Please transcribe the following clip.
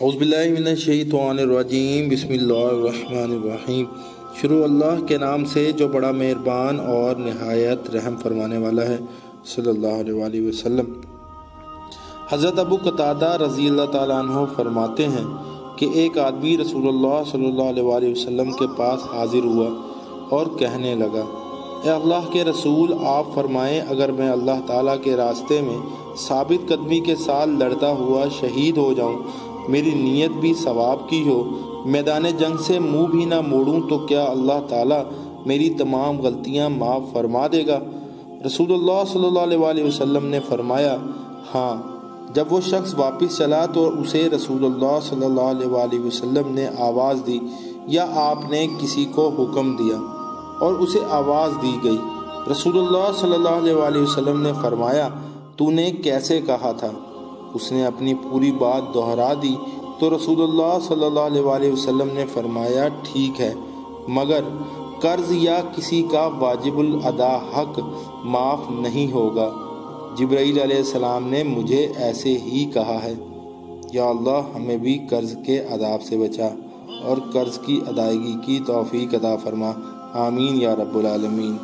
اعوذ باللہ من الشیطان الرجیم، بسم اللہ الرحمن الرحیم۔ شروع اللہ کے نام سے جو بڑا مہربان اور نہایت رحم فرمانے والا ہے، صلی اللہ علیہ وآلہ وسلم۔ حضرت ابو قتادہ رضی اللہ تعالیٰ عنہ فرماتے ہیں کہ ایک آدمی رسول اللہ صلی اللہ علیہ وآلہ وسلم کے پاس حاضر ہوا اور کہنے لگا، اے اللہ کے رسول، آپ فرمائیں اگر میں اللہ تعالیٰ کے راستے میں ثابت قدمی کے ساتھ لڑتا ہوا شہید ہو جاؤں، میری نیت بھی ثواب کی ہو، میدان جنگ سے منہ بھی نہ موڑوں، تو کیا اللہ تعالیٰ میری تمام غلطیاں معاف فرما دے گا؟ رسول اللہ صلی اللہ علیہ وآلہ وسلم نے فرمایا، ہاں۔ جب وہ شخص واپس چلا تو اسے رسول اللہ صلی اللہ علیہ وآلہ وسلم نے آواز دی یا آپ نے کسی کو حکم دیا اور اسے آواز دی گئی؟ رسول اللہ صلی اللہ علیہ وآلہ وسلم نے فرمایا، تو نے کیسے کہا تھا؟ اس نے اپنی پوری بات دہرا دی تو رسول اللہ صلی اللہ علیہ وآلہ وسلم نے فرمایا، ٹھیک ہے، مگر قرض یا کسی کا واجب الادا حق معاف نہیں ہوگا۔ جبرائیل علیہ السلام نے مجھے ایسے ہی کہا ہے۔ یا اللہ ہمیں بھی قرض کے عذاب سے بچا اور قرض کی ادائیگی کی توفیق عطا فرما، آمین یا رب العالمین۔